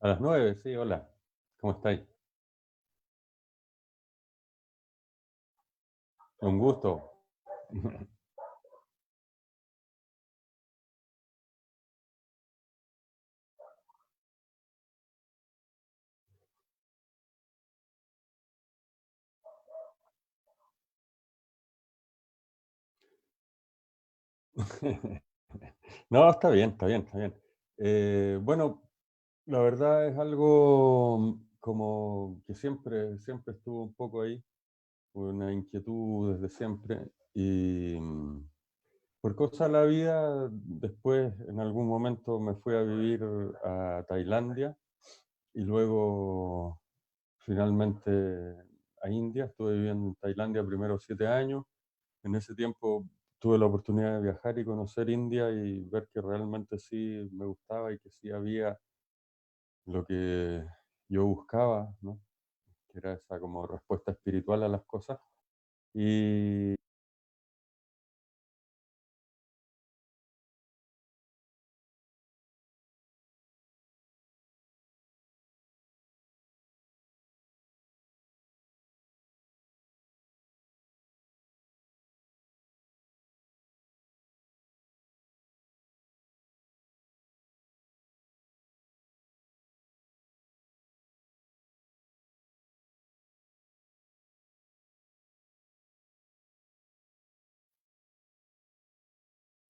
A las 9, sí, hola. ¿Cómo estáis? Un gusto. No, está bien, está bien, está bien. Bueno, la verdad es algo como que siempre estuvo un poco ahí, una inquietud desde siempre. Y por cosas de la vida, después en algún momento me fui a vivir a Tailandia y luego finalmente a India. Estuve viviendo en Tailandia primero 7 años. En ese tiempo tuve la oportunidad de viajar y conocer India y ver que realmente sí me gustaba y que sí había lo que yo buscaba, ¿no? Que era esa como respuesta espiritual a las cosas. Y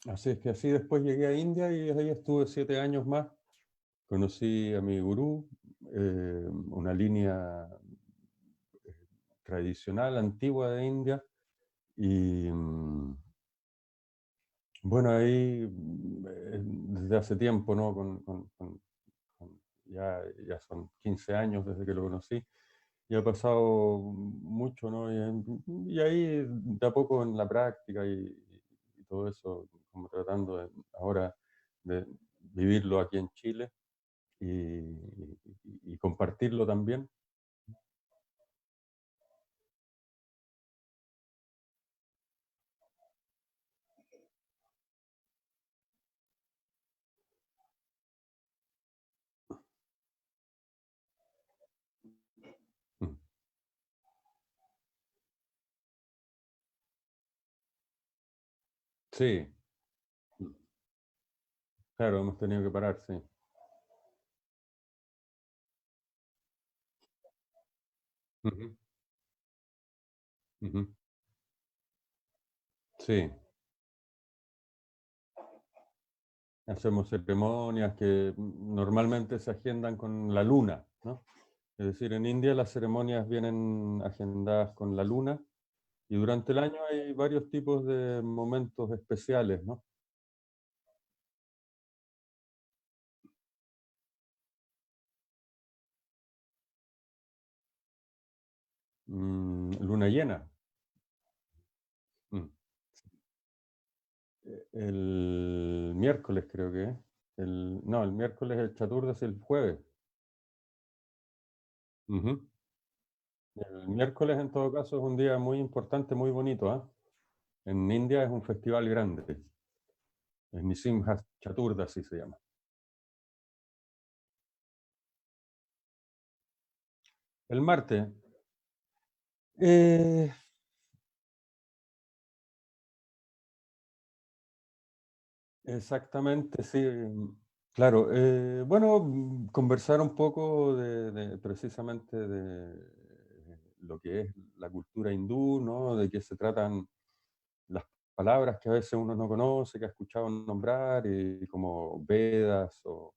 así es que así después llegué a India y ahí estuve 7 años más. Conocí a mi gurú, una línea tradicional, antigua de India. Y bueno, ahí desde hace tiempo, ¿no? Ya son 15 años desde que lo conocí y ha pasado mucho, ¿no? Y ahí de a poco en la práctica y todo eso, como tratando ahora de vivirlo aquí en Chile y compartirlo también. Mm. Sí, mm, claro, hemos tenido que parar, sí. Ujú, ujú. Sí, hacemos ceremonias que normalmente se agendan con la luna, ¿no? Es decir, en India las ceremonias vienen agendadas con la luna y durante el año hay varios tipos de momentos especiales, ¿no? Luna llena. mm, el miércoles creo que es. No, el miércoles el Chaturdas, el jueves. Ujú. El miércoles en todo caso es un día muy importante, muy bonito, ¿ah? En India es un festival grande. Es Nisimha Chaturdas, se llama. El martes. eh, Exactamente, sí. Claro. Bueno, conversar un poco precisamente de lo que es la cultura hindú, ¿no? De qué se tratan las palabras que a veces uno no conoce, que ha escuchado nombrar, y como Vedas o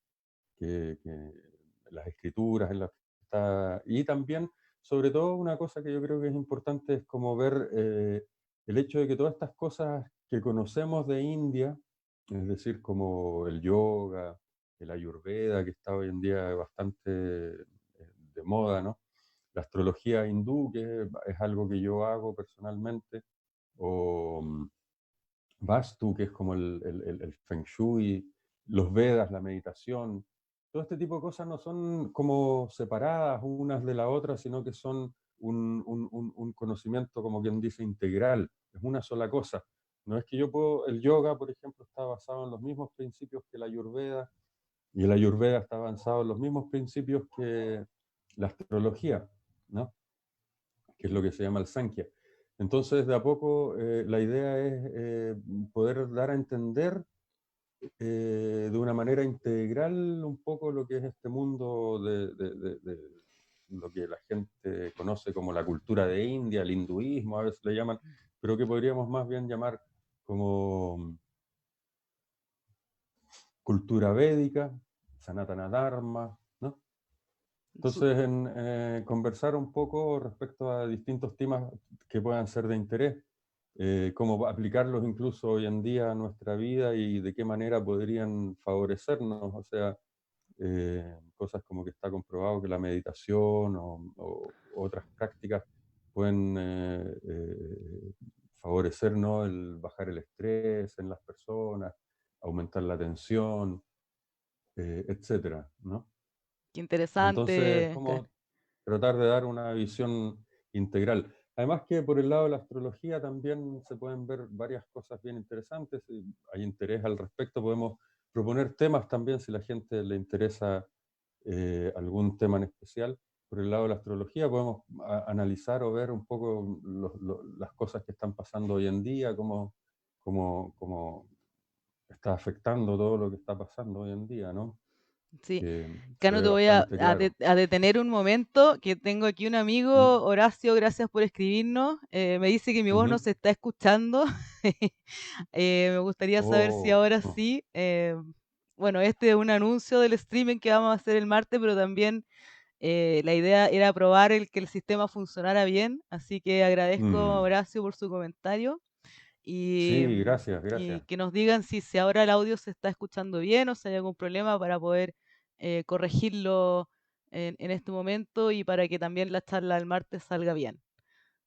que las escrituras en las que está. Y también, sobre todo, una cosa que yo creo que es importante es como ver el hecho de que todas estas cosas que conocemos de India, es decir, como el yoga, el ayurveda, que está hoy en día bastante de moda, ¿no? La astrología hindú, que es algo que yo hago personalmente, o Vastu, que es como el Feng Shui, los Vedas, la meditación. Todo este tipo de cosas no son como separadas unas de la otra, sino que son un conocimiento, como quien dice, integral. Es una sola cosa. No es que yo puedo, el yoga, por ejemplo, está basado en los mismos principios que la Ayurveda, Y el Ayurveda está avanzado en los mismos principios que la astrología, ¿no? Que es lo que se llama el Sankhya. Entonces, de a poco, la idea es poder dar a entender de una manera integral un poco lo que es este mundo de lo que la gente conoce como la cultura de India, el hinduismo, a veces le llaman, pero que podríamos más bien llamar como cultura védica, Sanatana Dharma, ¿no? Su- Entonces, conversar un poco respecto a distintos temas que puedan ser de interés, cómo aplicarlos incluso hoy en día a nuestra vida y de qué manera podrían favorecernos, o sea, cosas como que está comprobado que la meditación o otras prácticas pueden favorecernos el bajar el estrés en las personas, aumentar la atención, etcétera, ¿no? Qué Entonces, interesante, como tratar de dar una visión integral. Además que por el lado de la astrología también se pueden ver varias cosas bien interesantes. Si hay interés al respecto, podemos proponer temas también si la gente le interesa algún tema en especial. Por el lado de la astrología podemos analizar o ver un poco las cosas que están pasando hoy en día, cómo está afectando todo lo que está pasando hoy en día, ¿no? sí. Que se Cano, ve te voy bastante claro. a detener un momento, que tengo aquí un amigo, Mm, Horacio, gracias por escribirnos. Me dice que mi voz no ujú. se está escuchando. Me gustaría saber si Oh, ahora oh, sí. Bueno, este es un anuncio del streaming que vamos a hacer el martes, pero también la idea era probar que el sistema funcionara bien, así que agradezco a mm. Horacio por su comentario y, Sí, gracias, y gracias. que nos digan si ahora el audio se está escuchando bien o si hay algún problema para poder corregirlo en este momento y para que también la charla del martes salga bien.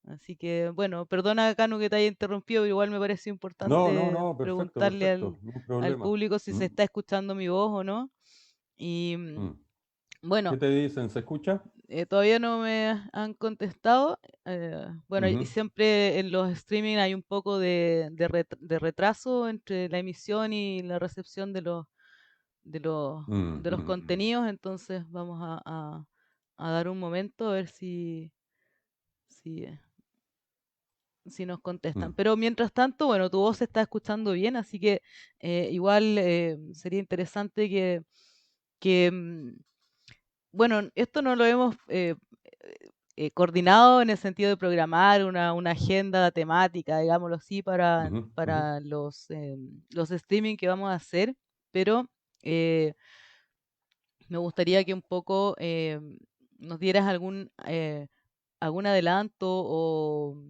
Así que, bueno, perdona, Canu, que te haya interrumpido, pero igual me pareció No, no, importante no, perfecto, preguntarle perfecto, no hay al problema. público si se Mm, está escuchando mi voz o no. Y mm. ¿Qué bueno, te dicen? ¿Se escucha? todavía no me han contestado. Bueno, y Ujú. siempre en los streaming hay un poco de retraso entre la emisión y la recepción Mm, de los mm, mm, contenidos, entonces vamos a dar un momento a ver si, si nos contestan. mm, Pero mientras tanto, bueno, tu voz se está escuchando bien, así que igual sería interesante que bueno, esto no lo hemos coordinado en el sentido de programar una agenda temática, digámoslo así, ujú, ujú, para los streaming que vamos a hacer, pero eh, me gustaría que un poco nos dieras algún adelanto o,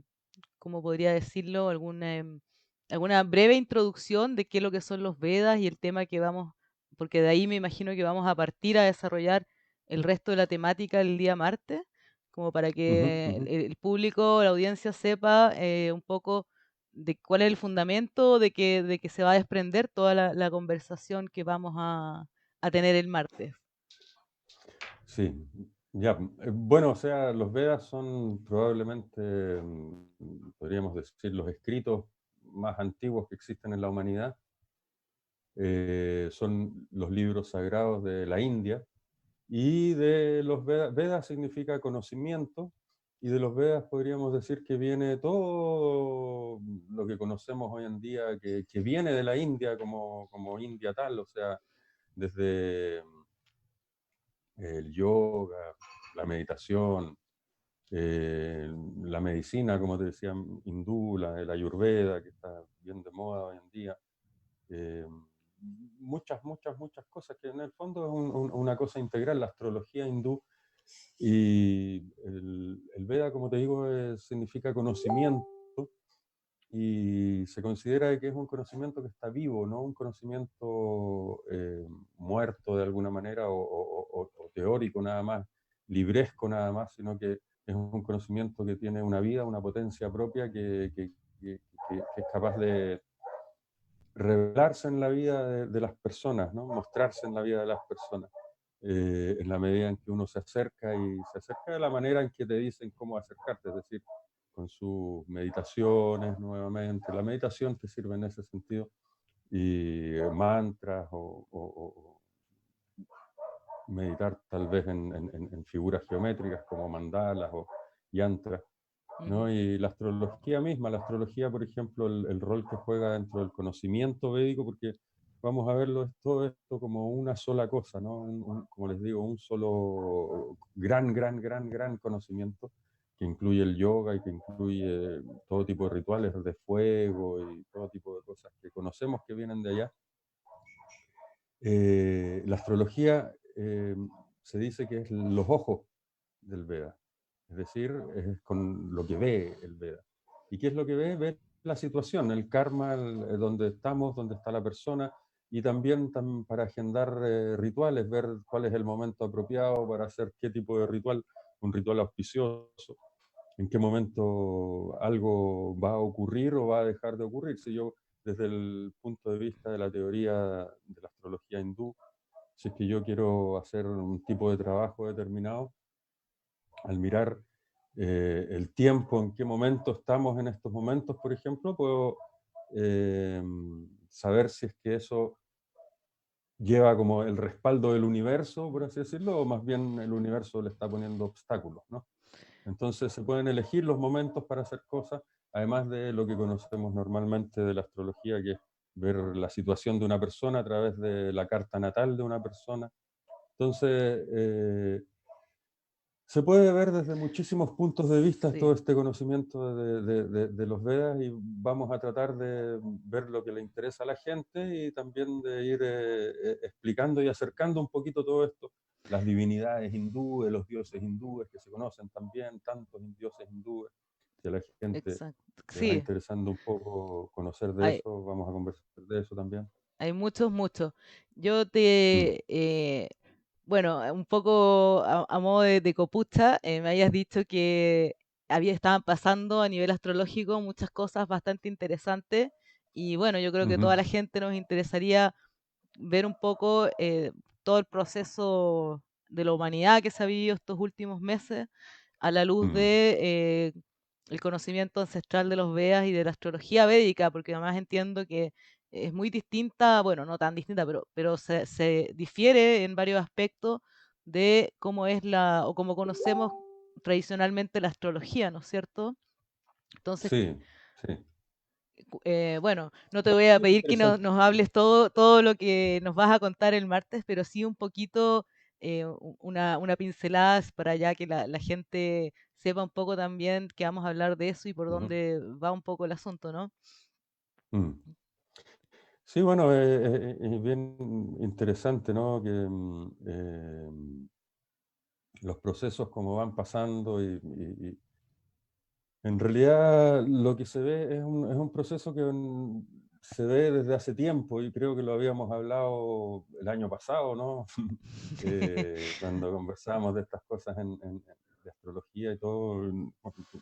¿cómo podría decirlo? Alguna breve introducción de qué es lo que son los Vedas y el tema que vamos, porque de ahí me imagino que vamos a partir a desarrollar el resto de la temática el día martes, como para ujú, que ujú. el público, la audiencia sepa un poco de cuál es el fundamento de que se va a desprender toda la conversación que vamos a tener el martes. Sí, ya. Bueno, o sea, los Vedas son probablemente, podríamos decir, los escritos más antiguos que existen en la humanidad. Son los libros sagrados de la India. Y de los Vedas, Vedas significa conocimiento, y de los Vedas podríamos decir que viene todo lo que conocemos hoy en día, que viene de la India como India tal, o sea, desde el yoga, la meditación, la medicina, como te decía, hindú, la ayurveda, que está bien de moda hoy en día. eh, muchas cosas que en el fondo es una cosa integral, la astrología hindú y el Veda, como te digo, significa conocimiento y se considera que es un conocimiento que está vivo, no un conocimiento muerto de alguna manera o teórico nada más, libresco nada más, sino que es un conocimiento que tiene una vida, una potencia propia que es capaz de revelarse en la vida de las personas, ¿no? Mostrarse en la vida de las personas, en la medida en que uno se acerca y se acerca de la manera en que te dicen cómo acercarte, es decir, con sus meditaciones nuevamente. La meditación te sirve en ese sentido y mantras meditar tal vez en figuras geométricas como mandalas o yantras, Ujú. ¿no? Y la astrología misma, la astrología, por ejemplo, el rol que juega dentro del conocimiento védico, porque vamos a verlo todo esto como una sola cosa, ¿no? Como les digo, un solo gran conocimiento que incluye el yoga y que incluye todo tipo de rituales de fuego y todo tipo de cosas que conocemos que vienen de allá. La astrología se dice que es los ojos del Veda, es decir, es con lo que ve el Veda. ¿Y qué es lo que ve? Ve la situación, el karma, donde estamos, donde está la persona, y también para agendar rituales, ver cuál es el momento apropiado para hacer qué tipo de ritual, un ritual auspicioso, en qué momento algo va a ocurrir o va a dejar de ocurrir. Si yo, desde el punto de vista de la teoría de la astrología hindú, si es que yo quiero hacer un tipo de trabajo determinado, al mirar el tiempo, en qué momento estamos en estos momentos, por ejemplo, puedo eh, saber si es que eso lleva como el respaldo del universo, por así decirlo, o más bien el universo le está poniendo obstáculos, ¿no? Entonces se pueden elegir los momentos para hacer cosas, además de lo que conocemos normalmente de la astrología, que es ver la situación de una persona a través de la carta natal de una persona. Entonces, se puede ver desde muchísimos puntos de vista todo Sí, este conocimiento de los Vedas, y vamos a tratar de ver lo que le interesa a la gente y también de ir explicando y acercando un poquito todo esto, las divinidades hindúes, los dioses hindúes que se conocen también, tantos dioses hindúes. Si a la gente exacto. le va Sí, interesando un poco conocer de hay, eso, vamos a conversar de eso también. hay muchos, muchos. Yo Mm, bueno, un poco a modo de copucha, me habías dicho que estaban pasando a nivel astrológico muchas cosas bastante interesantes y bueno, yo creo que ujú, toda la gente nos interesaría ver un poco todo el proceso de la humanidad que se ha vivido estos últimos meses a la luz mm, de el conocimiento ancestral de los Vedas y de la astrología védica, porque además entiendo que es muy distinta, bueno, no tan distinta, pero se difiere en varios aspectos de cómo es o cómo conocemos tradicionalmente la astrología, ¿no es cierto? Entonces, sí, sí. bueno, no te Bueno, voy a sí, es pedir que interesante. nos hables todo lo que nos vas a contar el martes, pero sí un poquito, una pincelada para ya que la gente sepa un poco también que vamos a hablar de eso y por Ujú, dónde va un poco el asunto, ¿no? mm. Sí, bueno, es bien interesante, ¿no? Que los procesos como van pasando y en realidad lo que se ve es un proceso que se ve desde hace tiempo, y creo que lo habíamos hablado el año pasado, ¿no? Cuando conversábamos de estas cosas de astrología y todo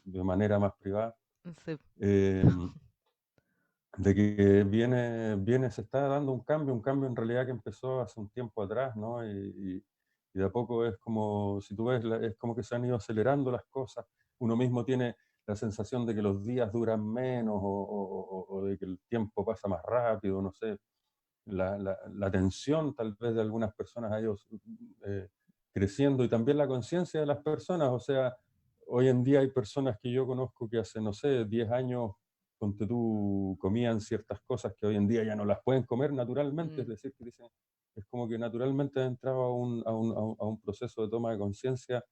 de manera más privada. Sí, Eh, de que se está dando un cambio en realidad que empezó hace un tiempo atrás, ¿no? Y de a poco es como, si tú ves, es como que se han ido acelerando las cosas. Uno mismo tiene la sensación de que los días duran menos o de que el tiempo pasa más rápido, no sé. La tensión tal vez de algunas personas ha ido eh, creciendo, y también la conciencia de las personas. O sea, hoy en día hay personas que yo conozco que hace, no sé, 10 años, ponte tú, comían ciertas cosas que hoy en día ya no las pueden comer naturalmente, es mm, decir, que dicen, es como que naturalmente han entrado a un proceso de toma de conciencia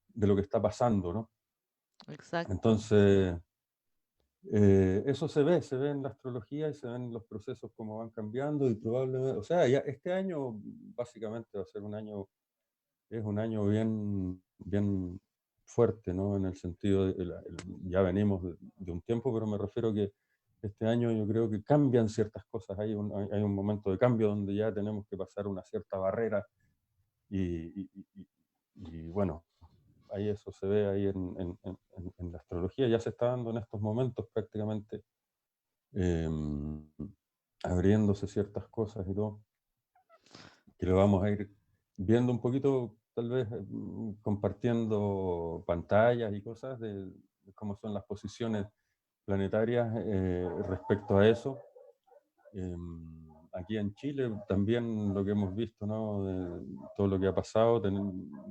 de lo que está pasando, ¿no? exacto. Entonces, eso se ve en la astrología y se ven los procesos como van cambiando, y probablemente, o sea, ya este año básicamente va a ser un año, es un año bien fuerte, ¿no? En el sentido de, ya venimos de un tiempo, pero me refiero que este año yo creo que cambian ciertas cosas, hay un momento de cambio donde ya tenemos que pasar una cierta barrera y bueno, ahí eso se ve ahí en la astrología, ya se está dando en estos momentos prácticamente, eh, abriéndose ciertas cosas y todo, que lo vamos a ir viendo un poquito, tal vez compartiendo pantallas y cosas de cómo son las posiciones planetarias respecto a eso. Eh, aquí en Chile también lo que hemos visto, ¿no? Todo lo que ha pasado.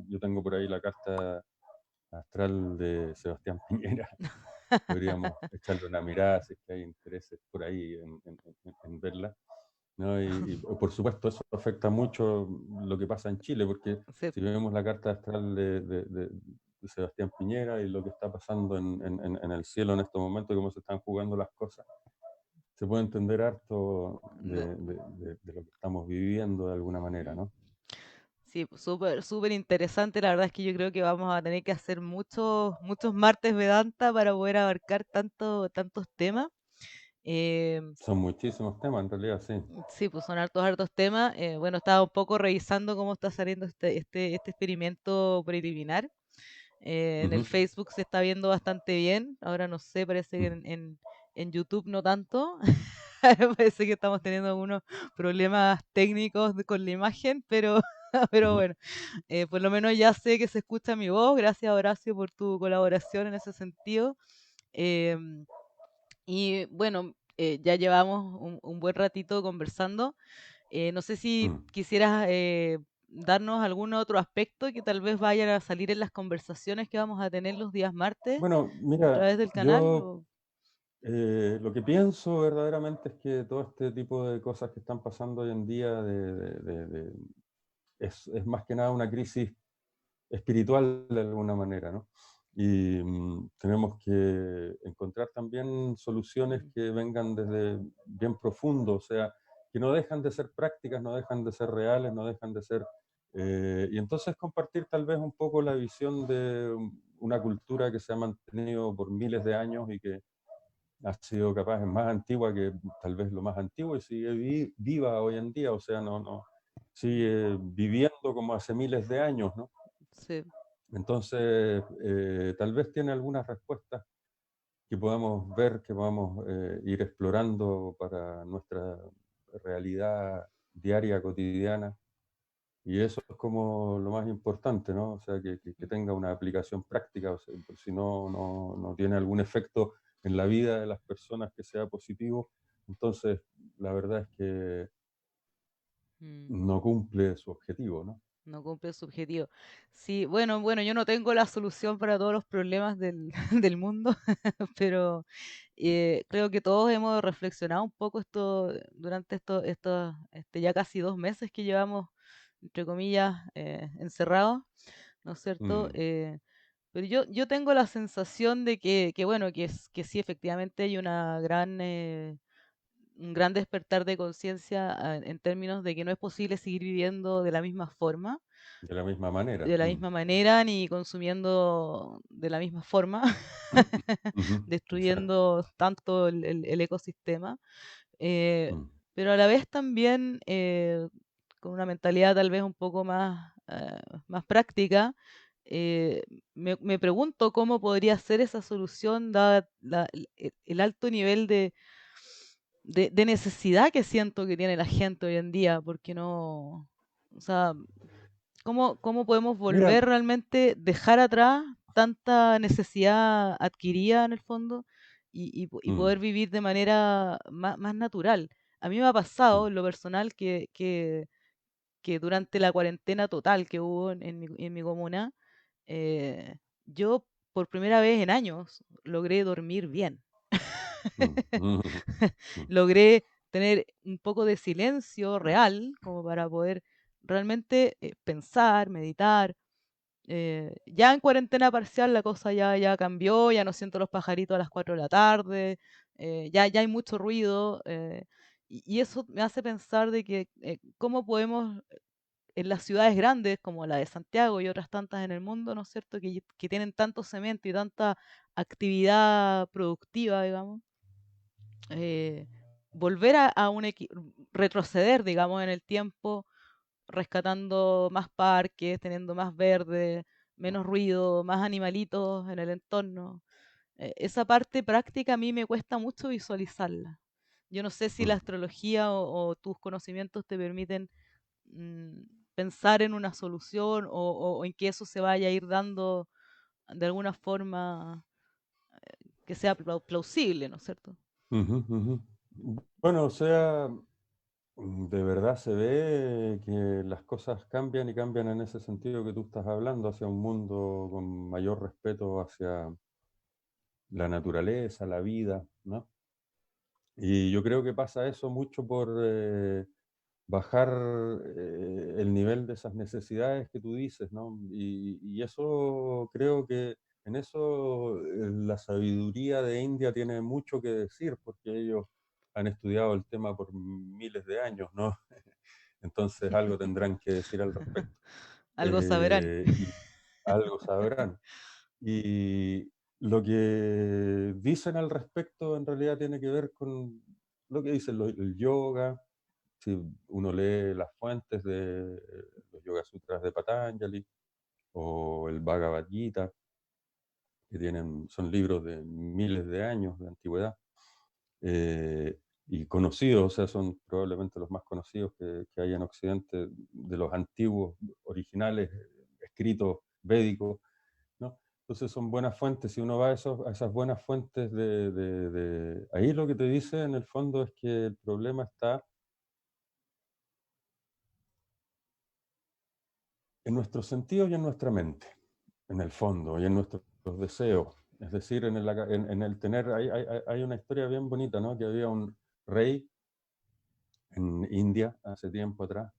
Yo tengo por ahí la carta astral de Sebastián Piñera. Podríamos echarle una mirada si es que hay intereses por ahí en verla, ¿no? Y por supuesto eso afecta mucho lo que pasa en Chile, porque Sí, si vemos la carta astral de Sebastián Piñera y lo que está pasando en el cielo en estos momentos, cómo se están jugando las cosas, se puede entender harto no. de lo que estamos viviendo de alguna manera, Mm. ¿no? Sí, pues, súper, súper interesante. La verdad es que yo creo que vamos a tener que hacer muchos, muchos martes Vedanta para poder abarcar tantos temas. Eh, Son muchísimos temas, en realidad, sí. sí, pues son hartos, hartos temas. Bueno, estaba un poco revisando cómo está saliendo este experimento preliminar. En el Ujú, Facebook se está viendo bastante bien. Ahora no sé, parece que ujú, en YouTube no tanto. Parece que estamos teniendo algunos problemas técnicos con la imagen, pero, pero ujú. bueno, por lo menos ya sé que se escucha mi voz. Gracias, Horacio, por tu colaboración en ese sentido. Em, y bueno, ya llevamos un buen ratito conversando. No sé si Mm. quisieras darnos algún otro aspecto que tal vez vayan a salir en las conversaciones que vamos a tener los días martes Bueno, a mira, través del canal. yo lo que pienso verdaderamente es que todo este tipo de cosas que están pasando hoy en día es más que nada una crisis espiritual de alguna manera, ¿no? Y tenemos que encontrar también soluciones Mm, que vengan desde bien profundo, o sea, que no dejan de ser prácticas, no dejan de ser reales, no dejan de ser... y entonces compartir tal vez un poco la visión de una cultura que se ha mantenido por miles de años y que ha sido capaz, es más antigua que tal vez lo más antiguo y sigue viva hoy en día, o sea, mm, sigue viviendo como hace miles de años, ¿no? sí. Entonces, tal vez tiene algunas respuestas que podamos ver, que podamos ir explorando para nuestra realidad diaria, cotidiana. Y eso es como lo más importante, ¿no? O sea, que Mm, tenga una aplicación práctica, o sea, por si no tiene algún efecto en la vida de las personas que sea positivo, entonces la verdad es que mm. no cumple su objetivo, ¿no? No cumple su objetivo. Sí, bueno, yo no tengo la solución para todos los problemas del, del mundo, pero creo que todos hemos reflexionado un poco esto durante ya casi 2 meses que llevamos, entre comillas, encerrados, ¿no es cierto? Mm, Pero yo tengo la sensación de bueno, que sí, efectivamente hay un gran despertar de conciencia en términos de que no es posible seguir viviendo de la misma forma, de la misma manera. de la misma manera, ni consumiendo de la misma forma, Ujú, exacto. destruyendo tanto el ecosistema, eh, Mm, pero a la vez también con una mentalidad tal vez un poco más práctica. eh, me pregunto cómo podría ser esa solución dada el alto nivel de necesidad que siento que tiene la gente hoy en día, porque no, o sea, ¿cómo podemos Mira, volver realmente, dejar atrás tanta necesidad adquirida en el fondo y mm, poder vivir de manera más natural? A mí me ha mm, pasado en lo personal que durante la cuarentena total que hubo en mi comuna, eh, yo por primera vez en años logré dormir bien. mm, mm, mm, Logré tener un poco de silencio real como para poder realmente pensar, meditar. Ya en cuarentena parcial la cosa ya cambió, ya no siento los pajaritos a las 4 de la tarde, ya hay mucho ruido, y eso me hace pensar de que cómo podemos en las ciudades grandes como la de Santiago y otras tantas en el mundo, ¿no es cierto?, que tienen tanto cemento y tanta actividad productiva, digamos, eh, volver a retroceder, digamos, en el tiempo, rescatando más parques, teniendo más verde, menos ruido, más animalitos en el entorno. Esa parte práctica a mí me cuesta mucho visualizarla. Yo no sé si la mm. astrología o tus conocimientos te permiten mm, pensar en una solución o en que eso se vaya a ir dando de alguna forma que sea plausible, ¿no es cierto? Ujú, ujú. Bueno, o sea, De verdad se ve que las cosas cambian y cambian en ese sentido que tú estás hablando, hacia un mundo con mayor respeto hacia la naturaleza, la vida, ¿no? Y yo creo que pasa eso mucho por bajar el nivel de esas necesidades que tú dices, ¿no? Y eso creo que en eso la sabiduría de India tiene mucho que decir, porque ellos han estudiado el tema por miles de años, ¿no? Entonces algo tendrán que decir al respecto. Algo sabrán. Y algo sabrán. Y lo que dicen al respecto en realidad tiene que ver con lo que dicen el yoga. Si uno lee las fuentes de los Yoga Sutras de Patanjali o el Bhagavad Gita, que son libros de miles de años de antigüedad, y conocidos, o sea, son probablemente los más conocidos que hay en Occidente, de los antiguos, originales, escritos védicos, ¿no? Entonces son buenas fuentes. Si uno va a esas buenas fuentes ahí lo que te dice en el fondo es que el problema está en nuestros sentidos y en nuestra mente, en el fondo, y en nuestros deseos. Es decir, en el tener, hay una historia bien bonita, ¿no? Que había un rey en India hace tiempo atrás,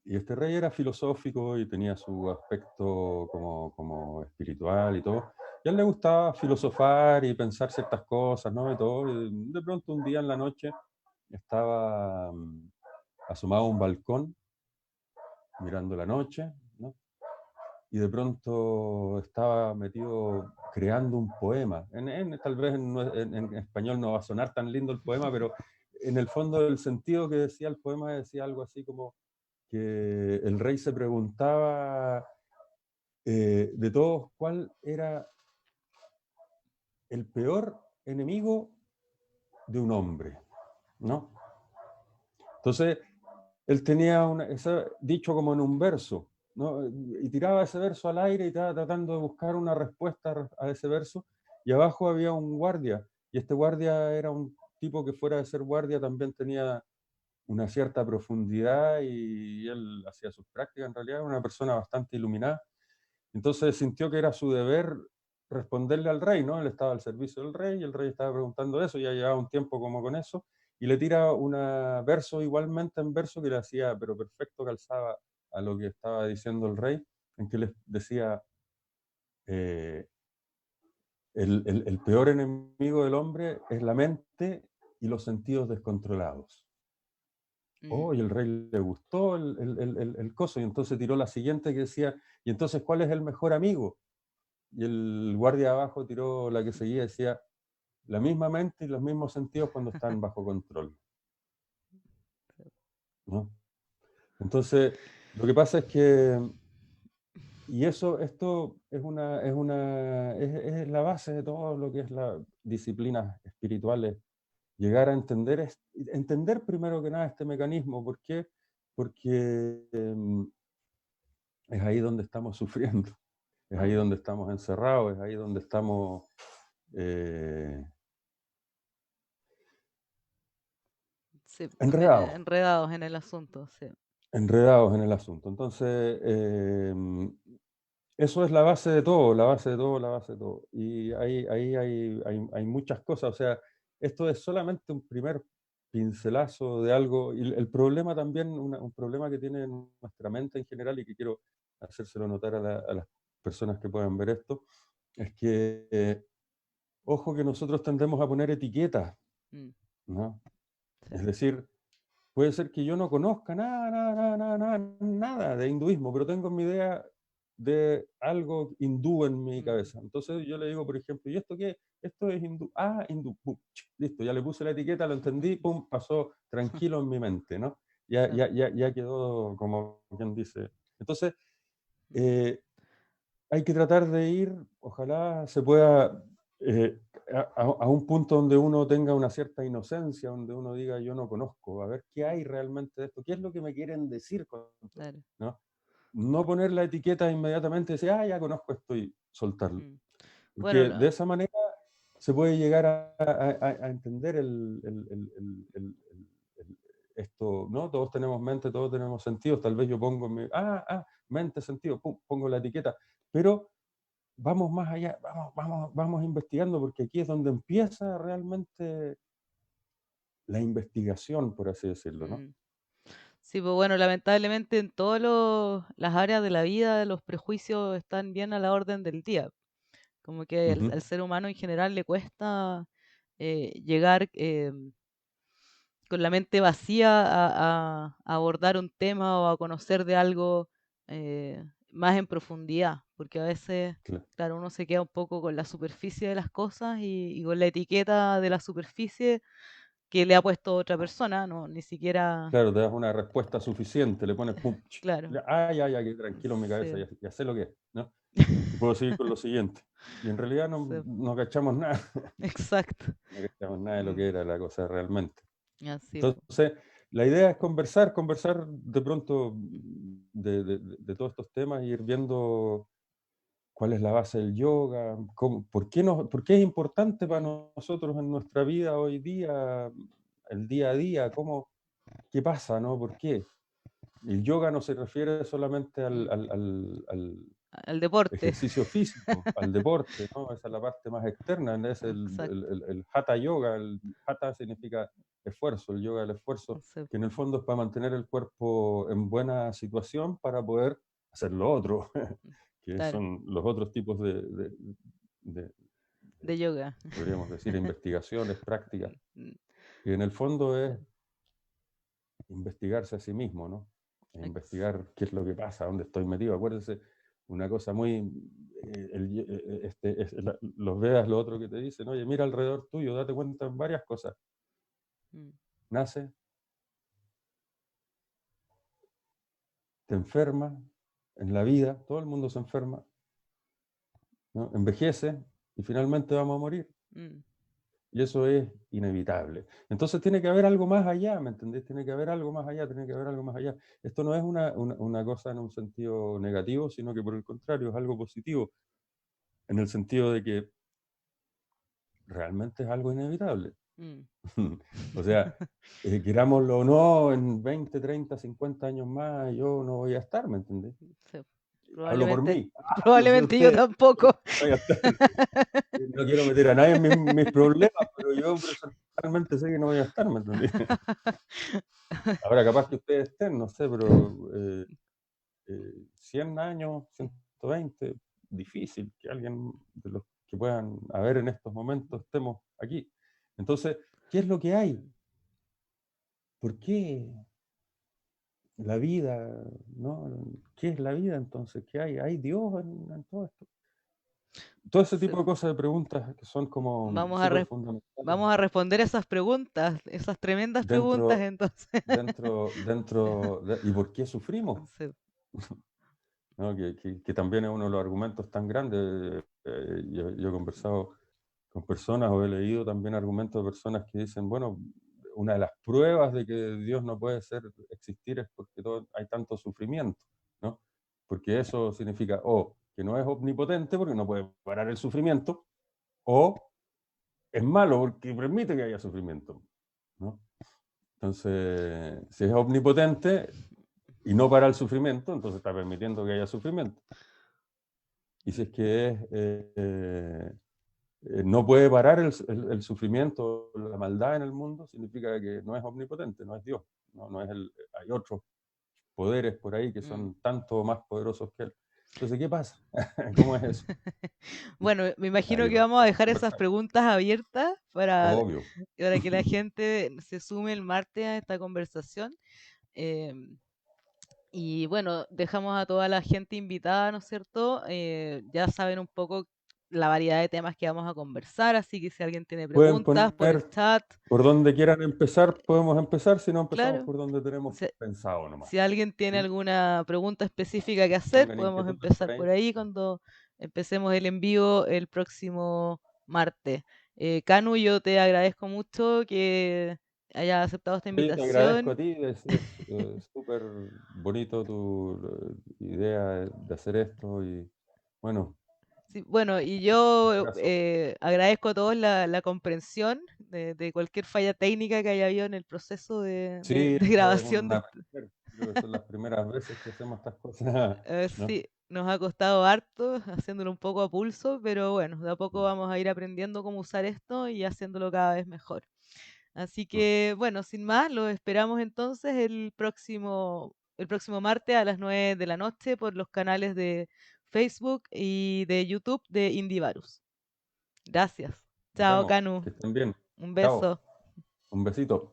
y este rey era filosófico y tenía su aspecto como espiritual y todo. Y a él le gustaba filosofar y pensar ciertas cosas, ¿no? Y todo. Y de pronto un día en la noche estaba asomado a un balcón mirando la noche, ¿no? Y de pronto estaba metido creando un poema. Tal vez en español no va a sonar tan lindo el poema, pero en el fondo el sentido que decía el poema decía algo así como que el rey se preguntaba de todos cuál era el peor enemigo de un hombre, ¿no? Entonces, él tenía dicho como en un verso, ¿no? Y tiraba ese verso al aire y estaba tratando de buscar una respuesta a ese verso, y abajo había un guardia, y este guardia era un tipo que fuera de ser guardia también tenía una cierta profundidad y él hacía sus prácticas, en realidad era una persona bastante iluminada. Entonces sintió que era su deber responderle al rey, ¿no? Él estaba al servicio del rey y el rey estaba preguntando eso, ya llevaba un tiempo como con eso, y le tira un verso igualmente en verso que le hacía, pero perfecto calzaba a lo que estaba diciendo el rey, en que les decía, eh, el peor enemigo del hombre es la mente y los sentidos descontrolados. Mm. Oh, y el rey le gustó el coso, y entonces tiró la siguiente que decía, y entonces, ¿cuál es el mejor amigo? Y el guardia de abajo tiró la que seguía, decía, la misma mente y los mismos sentidos cuando están bajo control, ¿no? Entonces, lo que pasa es que, y esto es la base de todo lo que es las disciplinas espirituales, llegar a entender primero que nada este mecanismo. ¿Por qué? Porque es ahí donde estamos sufriendo, es ahí Mm. donde estamos encerrados, es ahí donde estamos eh, Sí, enredados. enredados en el asunto, sí. Enredados en el asunto. Entonces, eso es la base de todo, la base de todo, la base de todo. Y ahí hay muchas cosas. O sea, esto es solamente un primer pincelazo de algo. Y el problema también, un problema que tiene nuestra mente en general y que quiero hacérselo notar a las personas que puedan ver esto, es que, ojo que nosotros tendemos a poner etiquetas, Mm. ¿no? Sí. Es decir, puede ser que yo no conozca nada de hinduismo, pero tengo mi idea de algo hindú en mi Mm. cabeza. Entonces yo le digo, por ejemplo, ¿y esto qué? Esto es hindú. Ah, hindú. Pum, listo, ya le puse la etiqueta, lo entendí, pum, pasó tranquilo en mi mente, ¿no? Claro. Ya quedó como quien dice. Entonces, Mm. eh, hay que tratar de ir, ojalá se pueda, a un punto donde uno tenga una cierta inocencia, donde uno diga, yo no conozco, a ver qué Mm. hay realmente de esto, qué es lo que me quieren decir con todo, Claro. ¿no? No poner la etiqueta inmediatamente y decir, ah, ya conozco esto y soltarlo. Mm. Bueno, Porque de esa manera se puede llegar a entender esto, ¿no? Todos tenemos mente, todos tenemos sentidos, tal vez yo pongo mente, sentido, pum, pongo la etiqueta, pero vamos más allá, vamos investigando, porque aquí es donde empieza realmente la investigación, por así decirlo, ¿no? Mm. Sí, pues bueno, lamentablemente en todas las áreas de la vida los prejuicios están bien a la orden del día. Como que Ujú, al ser humano en general le cuesta llegar con la mente vacía a abordar un tema o a conocer de algo más en profundidad, porque a veces, cla- claro, uno se queda un poco con la superficie de las cosas y con la etiqueta de la superficie que le ha puesto otra persona, no, ni siquiera, Claro, te das una respuesta suficiente, le pones pum, claro, ya, que tranquilo en mi cabeza, sí, ya sé lo que es, ¿no? Y puedo seguir con lo siguiente. Y en realidad sí, no cachamos nada, exacto, no cachamos nada de lo mm, que era la cosa realmente. así, po, Entonces, la idea es conversar de pronto de todos estos temas, y ir viendo cuál es la base del yoga, por qué es importante para mm, nosotros en nuestra vida hoy día, el día a día, qué pasa, ¿no? ¿Por qué? El yoga no se refiere solamente mm, al al deporte, ejercicio físico, al deporte, ¿no? Esa es la parte más externa, es exacto, el hatha yoga. El hatha significa esfuerzo, el yoga del esfuerzo, sí, que en el fondo es para mantener el cuerpo en buena situación para poder hacer lo otro, que claro, son los otros tipos de- de yoga. podríamos decir, investigaciones, prácticas, Mm, que en el fondo es investigarse a sí mismo, ¿no? E ex- investigar qué es lo que pasa, dónde estoy metido. Acuérdense, una cosa muy, los Vedas, lo otro que te dicen, oye, mira alrededor tuyo, date cuenta en varias cosas. mm, Nace, te enferma, en la vida, todo el mundo se enferma, ¿no? Envejece y finalmente vamos a morir. mm, Y eso es inevitable. Entonces tiene que haber algo más allá, ¿me entendés? Tiene que haber algo más allá, tiene que haber algo más allá. Esto no es una cosa en un sentido negativo, sino que por el contrario es algo positivo, en el sentido de que realmente es algo inevitable. mm. O sea, querámoslo o no, en 20, 30, 50 años más yo no voy a estar, ¿me entendés? Sí, Hablo por probablemente, mí, no sé probablemente yo usted, tampoco. voy a estar. No quiero meter a nadie en mis problemas, pero yo personalmente sé que no voy a estar, ¿me entendés? Ahora capaz que ustedes estén, no sé, pero 100 años, 120, difícil que alguien de los que puedan haber en estos momentos estemos aquí. Entonces, ¿qué es lo que hay? ¿Por qué la vida? ¿No? ¿Qué es la vida entonces? ¿Qué hay? ¿Hay Dios en todo esto? Todo ese Sí, tipo de cosas, de preguntas que son como Vamos a, súper res- fundamentales vamos a responder esas preguntas, esas tremendas preguntas dentro, entonces. ¿y por qué sufrimos? Sí, ¿No? Que también es uno de los argumentos tan grandes. Yo he conversado con personas, o he leído también argumentos de personas que dicen, bueno, una de las pruebas de que Dios no puede existir es porque hay tanto sufrimiento, ¿no? Porque eso significa o que no es omnipotente porque no puede parar el sufrimiento, o es malo porque permite que haya sufrimiento, ¿no? Entonces, si es omnipotente y no para el sufrimiento, entonces está permitiendo que haya sufrimiento. Y si es que no puede parar el sufrimiento, la maldad en el mundo, significa que no es omnipotente, no es Dios. Hay otros poderes por ahí que mm. son tanto más poderosos que él. Entonces, ¿qué pasa? ¿Cómo es eso? Bueno, me imagino Ahí que vamos a vamos a dejar esas conversar. preguntas abiertas Obvio. para que la gente se sume el martes a esta conversación. Y bueno, dejamos a toda la gente invitada, ¿no es cierto? Ya saben un poco la variedad de temas que vamos a conversar, así que si alguien tiene Pueden preguntas por el poner chat, por donde quieran empezar, podemos empezar. Si no, empezamos claro, por donde tenemos si, pensado nomás. si alguien tiene ¿Mm? alguna pregunta específica que hacer, Pongan podemos inquietudes por empezar ahí. por ahí cuando empecemos el envío el próximo martes. Canu, yo te agradezco mucho que hayas aceptado esta Oye, te agradezco a invitación. ti, es súper bonito tu idea de hacer esto, y bueno, Sí, bueno, y yo abrazo. agradezco a todos la comprensión. de cualquier falla técnica que haya habido en el proceso Sí, de eso es grabación de una creo que son las primeras veces que hacemos estas cosas, ¿no? sí, nos ha costado harto, haciéndolo un poco a pulso, pero bueno, de a poco Mm, vamos a ir aprendiendo cómo usar esto y haciéndolo cada vez mejor. Así mm. que, bueno, sin más, los esperamos entonces el próximo martes a las 9 de la noche por los canales de Facebook y de YouTube de Indivarus. Gracias. Nos Chao, vemos, Canu. que estén bien. Un Chao, beso. un besito.